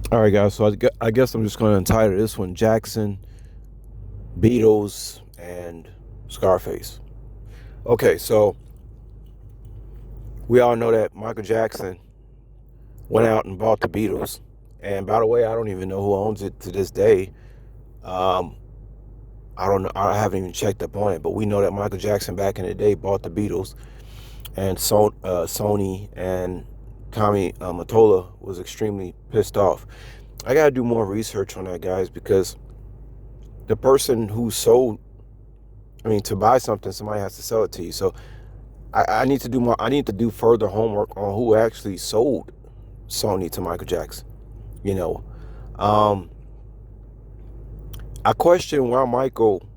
All right, guys. So I guess I'm just going to entitle this one Jackson, Beatles, and Scarface. Okay, so we all know that Michael Jackson went out and bought the Beatles. And by the way, I don't even know who owns it to this day. Um, I don't know. I haven't even checked up on it, but we know that Michael Jackson back in the day bought the Beatles, and Sony and Tommy Mottola was extremely pissed off. I got to do more research on that, guys, because the person who sold to buy something, somebody has to sell it to you. So I need to do more. I need to do further homework on who actually sold Sony to Michael Jackson. You know, um, I question why Michael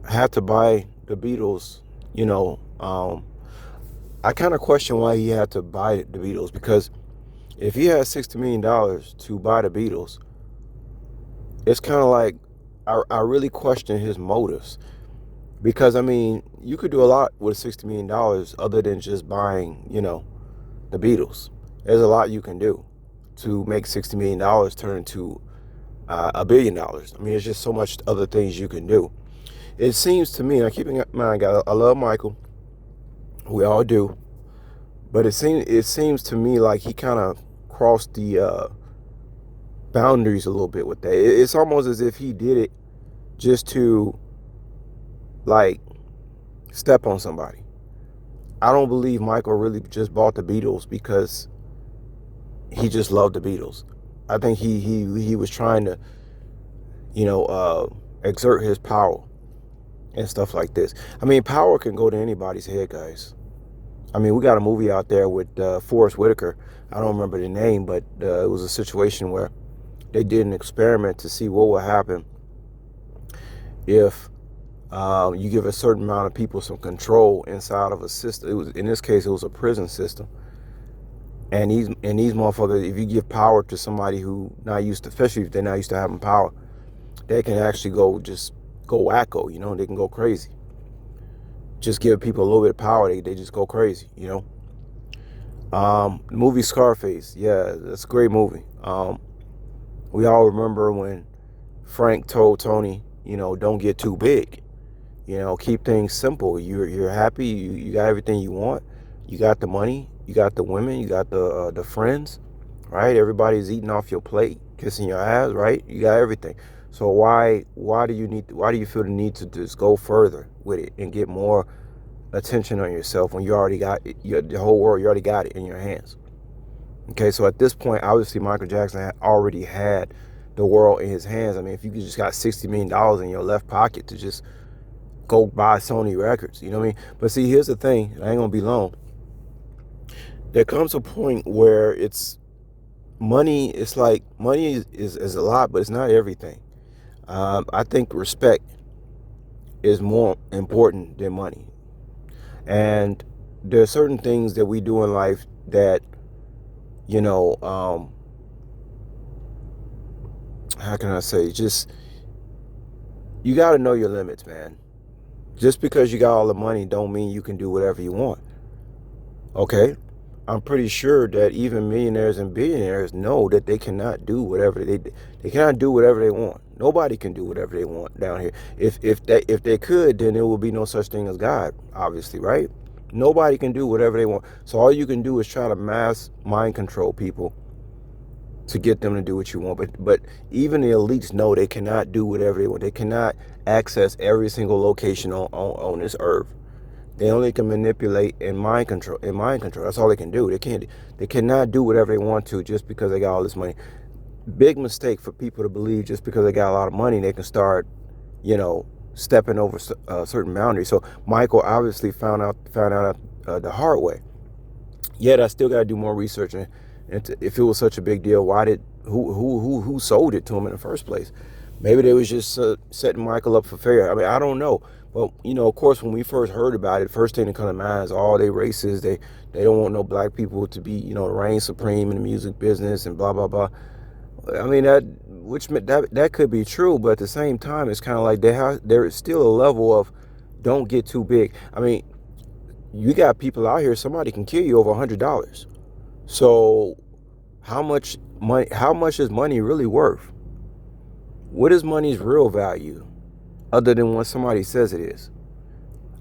had to buy the Beatles. You know, I kind of question why he had to buy the Beatles, because if he had $60 million to buy the Beatles, it's kind of like I really question his motives. Because you could do a lot with $60 million other than just buying, the Beatles. There's a lot you can do to make $60 million turn into $1 billion. There's just so much other things you can do. It seems to me, and keeping in mind, guys, I love Michael. We all do, but it seems to me like he kind of crossed the boundaries a little bit with that. It's almost as if he did it just to like step on somebody. I don't believe Michael really just bought the Beatles because he just loved the Beatles. I think he was trying to, exert his power and stuff like this. Power can go to anybody's head, guys. We got a movie out there with Forrest Whitaker. I don't remember the name, but it was a situation where they did an experiment to see what would happen if you give a certain amount of people some control inside of a system. It was, in this case, it was a prison system. And these motherfuckers, if you give power to somebody who not used to, especially if they're not used to having power, they can actually go wacko. They can go crazy. Just give people a little bit of power, they just go crazy. The movie Scarface, yeah, that's a great movie. We all remember when Frank told Tony, don't get too big. Keep things simple. You're happy. You got everything you want. You got the money. You got the women. You got the friends, right? Everybody's eating off your plate, kissing your ass, right? You got everything. So why do you feel the need to just go further with it and get more attention on yourself when you already got it, the whole world? You already got it in your hands. Okay, so at this point, obviously Michael Jackson already had the world in his hands. If you just got $60 million in your left pocket to just go buy Sony records, you know what I mean? But see, here's the thing, I ain't gonna be long. There comes a point where it's like money is a lot, but it's not everything. I think respect is more important than money. And there are certain things that we do in life that, you know, um, how can I say, just, you got to know your limits, man. Just because you got all the money don't mean you can do whatever you want. Okay? I'm pretty sure that even millionaires and billionaires know that they cannot do whatever they want. Nobody can do whatever they want down here. If they could, then there would be no such thing as God, obviously, right? Nobody can do whatever they want. So all you can do is try to mass mind control people to get them to do what you want. But even the elites know they cannot do whatever they want. They cannot access every single location on this earth. They only can manipulate and mind control. That's all they can do. They cannot do whatever they want to just because they got all this money. Big mistake for people to believe just because they got a lot of money they can start, stepping over certain boundaries. So Michael obviously found out the hard way. Yet I still got to do more research, and if it was such a big deal, why did who sold it to him in the first place? Maybe they was just setting Michael up for failure. I don't know. But of course, when we first heard about it, first thing that come to mind is all they racist. They don't want no black people to be reign supreme in the music business and blah blah blah. That could be true, but at the same time, it's kind of like there is still a level of don't get too big. You got people out here. Somebody can kill you over $100. So how much is money really worth? What is money's real value other than what somebody says it is?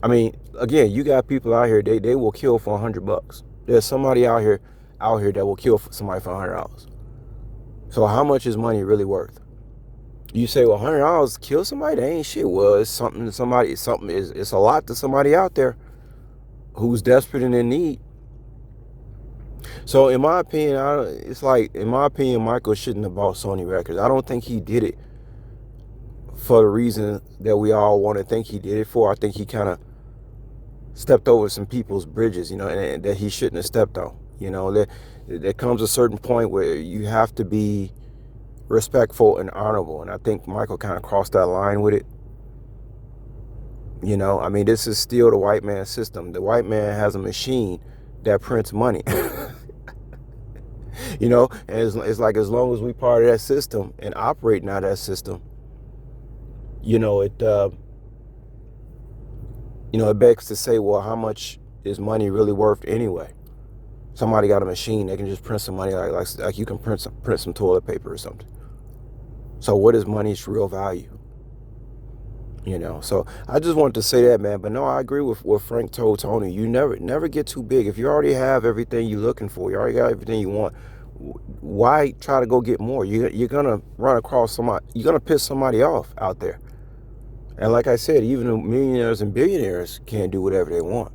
I mean, again, you got people out here, they will kill for $100. There's somebody out here that will kill for somebody for $100. So how much is money really worth? You say, well, $100 kill somebody? That ain't shit. Well, it's something to somebody. It's a lot to somebody out there who's desperate and in need. So in my opinion, Michael shouldn't have bought Sony Records. I don't think he did it for the reason that we all want to think he did it for. I think he kind of stepped over some people's bridges, and that he shouldn't have stepped on. There comes a certain point where you have to be respectful and honorable, and I think Michael kind of crossed that line with it. I mean, this is still the white man's system. The white man has a machine that prints money. And it's like, as long as we part of that system and operating out of that system, it begs to say, well, how much is money really worth anyway? Somebody got a machine that can just print some money, like you can print some toilet paper or something. So what is money's real value? So I just wanted to say that, man. But no, I agree with what Frank told Tony. You never get too big. If you already have everything you're looking for, you already got everything you want, why try to go get more? You're gonna run across somebody. You're gonna piss somebody off out there. And like I said, even the millionaires and billionaires can't do whatever they want.